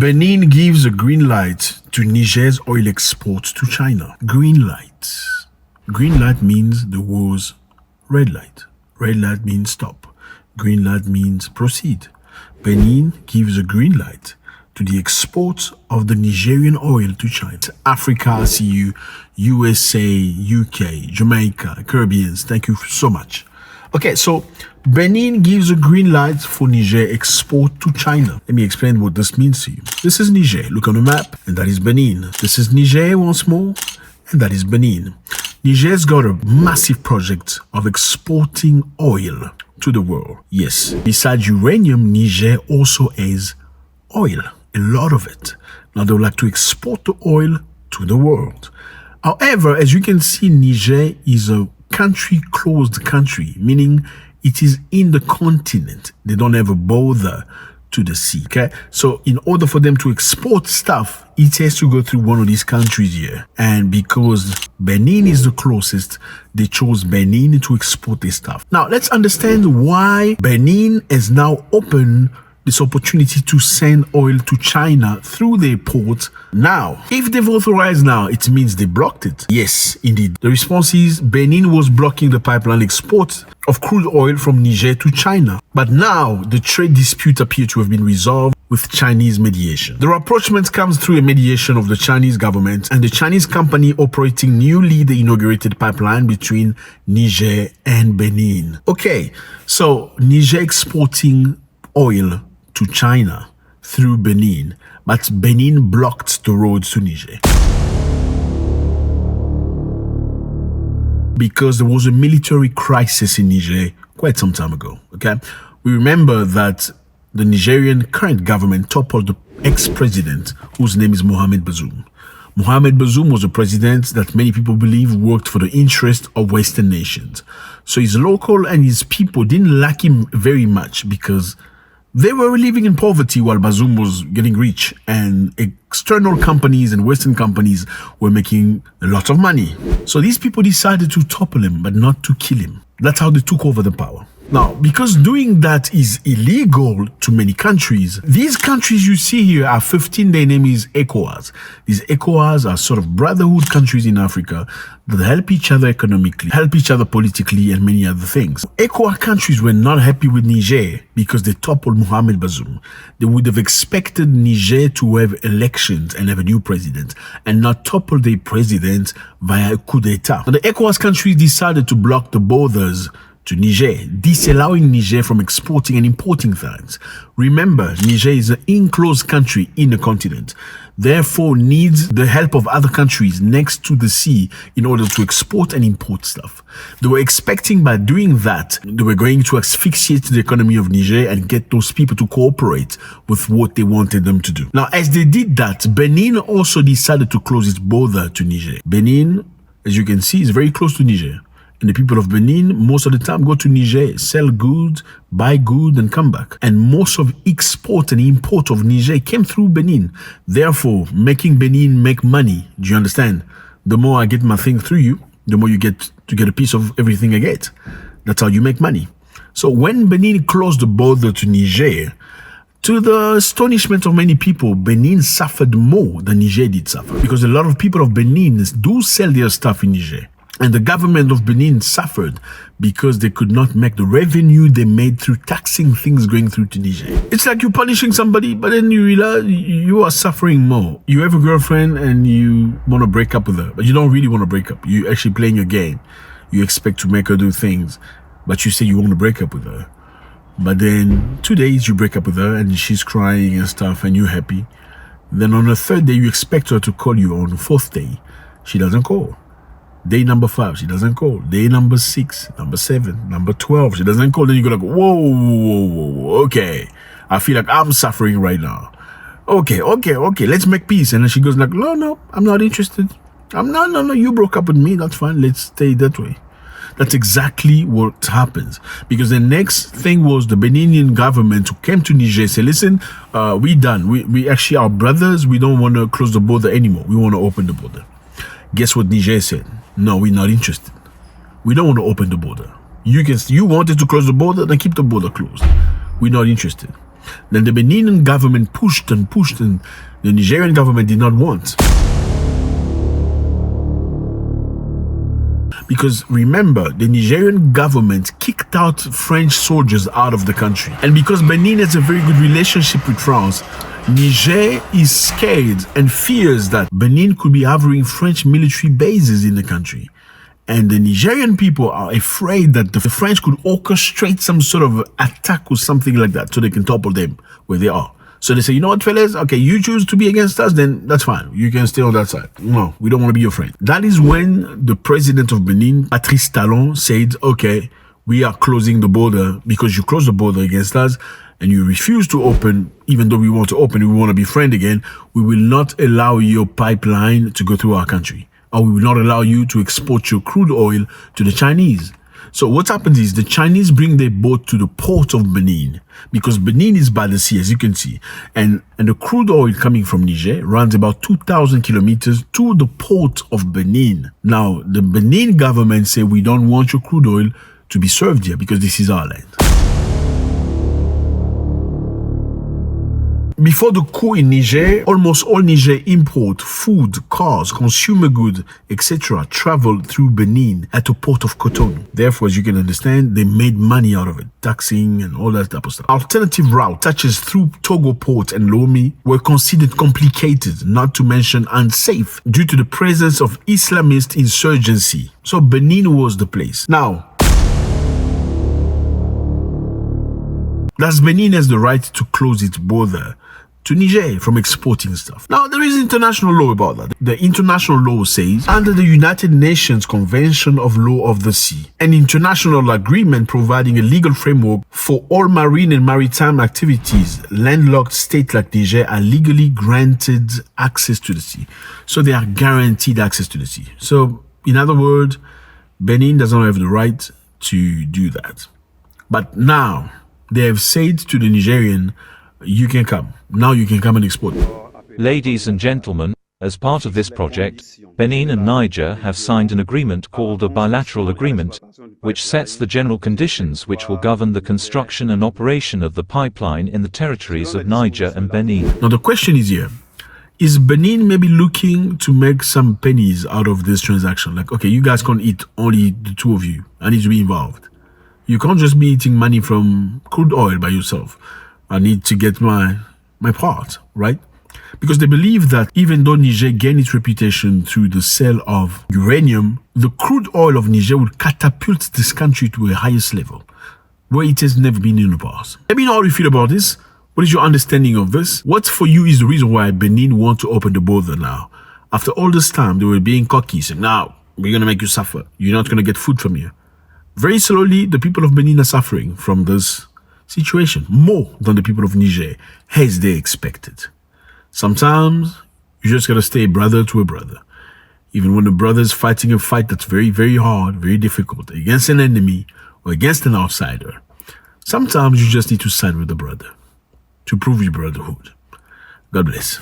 Benin gives a green light to Niger's oil exports to China. Green light. Green light means there was red light. Red light means stop. Green light means proceed. Benin gives a green light to the exports of the Nigerian oil to China. Africa, I see you, USA, UK, Jamaica, Caribbeans, thank you so much. Okay, so Benin gives a green light for Niger export to China. Let me explain what this means to you. This is Niger, look on the map, and that is Benin. This is Niger once more, and that is Benin. Niger's got a massive project of exporting oil to the world. Yes, besides uranium, Niger also has oil, a lot of it. Now they would like to export the oil to the world. However, as you can see, Niger is a closed country, meaning it is in the continent. They don't have a border to the sea, okay? So in order for them to export stuff, it has to go through one of these countries here. And because Benin is the closest, they chose Benin to export their stuff. Now, let's understand why Benin has now opened this opportunity to send oil to China through their port now. If they've authorized now, it means they blocked it. Yes, indeed. The response is Benin was blocking the pipeline export of crude oil from Niger to China. But now the trade dispute appears to have been resolved with Chinese mediation. The rapprochement comes through a mediation of the Chinese government and the Chinese company operating newly the inaugurated pipeline between Niger and Benin. Okay, so Niger exporting oil to China through Benin, but Benin blocked the roads to Niger because there was a military crisis in Niger quite some time ago. Okay, we remember that the Nigerian current government toppled the ex-president whose name is Mohamed Bazoum. Mohamed Bazoum was a president that many people believe worked for the interest of Western nations. So his local and his people didn't like him very much because they were living in poverty while Bazoum was getting rich, and external companies and Western companies were making a lot of money. So these people decided to topple him, but not to kill him. That's how they took over the power. Now, because doing that is illegal to many countries, these countries you see here are 15, their name is ECOWAS. These ECOWAS are sort of brotherhood countries in Africa that help each other economically, help each other politically, and many other things. ECOWAS countries were not happy with Niger because they toppled Mohamed Bazoum. They would have expected Niger to have elections and have a new president, and not topple their president via a coup d'etat. The ECOWAS countries decided to block the borders to Niger, disallowing Niger from exporting and importing things. Remember, Niger is an enclosed country in the continent, therefore needs the help of other countries next to the sea in order to export and import stuff. They were expecting by doing that, they were going to asphyxiate the economy of Niger and get those people to cooperate with what they wanted them to do. Now, as they did that, Benin also decided to close its border to Niger. Benin, as you can see, is very close to Niger. And the people of Benin, most of the time, go to Niger, sell goods, buy goods, and come back. And most of export and import of Niger came through Benin. Therefore, making Benin make money. Do you understand? The more I get my thing through you, the more you get to get a piece of everything I get. That's how you make money. So when Benin closed the border to Niger, to the astonishment of many people, Benin suffered more than Niger did suffer. Because a lot of people of Benin do sell their stuff in Niger. And the government of Benin suffered because they could not make the revenue they made through taxing things going through to Niger. It's like you're punishing somebody, but then you realize you are suffering more. You have a girlfriend and you want to break up with her, but you don't really want to break up. You're actually playing your game. You expect to make her do things, but you say you want to break up with her. But then 2 days you break up with her and she's crying and stuff and you're happy. Then on the third day, you expect her to call you. On the fourth day, she doesn't call. Day number 5, she doesn't call. Day number 6, number 7, number 12, she doesn't call. Then you go like, whoa, okay. I feel like I'm suffering right now. Okay, let's make peace. And then she goes like, no, I'm not interested. No, you broke up with me. That's fine. Let's stay that way. That's exactly what happens. Because the next thing was the Beninian government who came to Niger said, listen, we done. We actually are brothers. We don't want to close the border anymore. We want to open the border. Guess what Niger said? No, we're not interested. We don't want to open the border. You wanted to close the border, then keep the border closed. We're not interested. Then the Benin government pushed and the Nigerian government did not want. Because remember, the Nigerian government kicked out French soldiers out of the country. And because Benin has a very good relationship with France, Niger is scared and fears that Benin could be having French military bases in the country. And the Nigerian people are afraid that the French could orchestrate some sort of attack or something like that so they can topple them where they are. So they say, you know what, fellas? Okay, you choose to be against us, then that's fine. You can stay on that side. No, we don't want to be your friend. That is when the president of Benin, Patrice Talon, said, okay, we are closing the border because you closed the border against us and you refuse to open, even though we want to open, we want to be friend again, we will not allow your pipeline to go through our country. Or we will not allow you to export your crude oil to the Chinese. So what happens is the Chinese bring their boat to the port of Benin because Benin is by the sea, as you can see. And the crude oil coming from Niger runs about 2,000 kilometers to the port of Benin. Now, the Benin government say we don't want your crude oil to be served here because this is our land. Before the coup in Niger, almost all Niger import, food, cars, consumer goods, etc. traveled through Benin at the port of Cotonou. Therefore, as you can understand, they made money out of it, taxing and all that type of stuff. Alternative routes, such as through Togo port and Lomé, were considered complicated, not to mention unsafe, due to the presence of Islamist insurgency. So Benin was the place. Now, does Benin has the right to close its border to Niger from exporting stuff? Now, there is international law about that. The international law says, under the United Nations Convention of Law of the Sea, an international agreement providing a legal framework for all marine and maritime activities, landlocked states like Niger are legally granted access to the sea. So they are guaranteed access to the sea. So, in other words, Benin does not have the right to do that. But now, they have said to the Nigerian, you can come. Now you can come and export. Ladies and gentlemen, as part of this project, Benin and Niger have signed an agreement called a bilateral agreement, which sets the general conditions which will govern the construction and operation of the pipeline in the territories of Niger and Benin. Now the question is here, is Benin maybe looking to make some pennies out of this transaction? Like, okay, you guys can't eat, only the two of you. I need to be involved. You can't just be eating money from crude oil by yourself. I need to get my part, right? Because they believe that even though Niger gained its reputation through the sale of uranium, the crude oil of Niger will catapult this country to a highest level, where it has never been in the past. Let me know how you feel about this. What is your understanding of this? What for you is the reason why Benin want to open the border now? After all this time, they were being cocky, saying, now, we're going to make you suffer. You're not going to get food from here. Very slowly, the people of Benin are suffering from this situation more than the people of Niger, as they expected. Sometimes you just gotta stay brother to a brother. Even when the brother is fighting a fight that's very, very hard, very difficult, against an enemy or against an outsider, sometimes you just need to side with the brother to prove your brotherhood. God bless.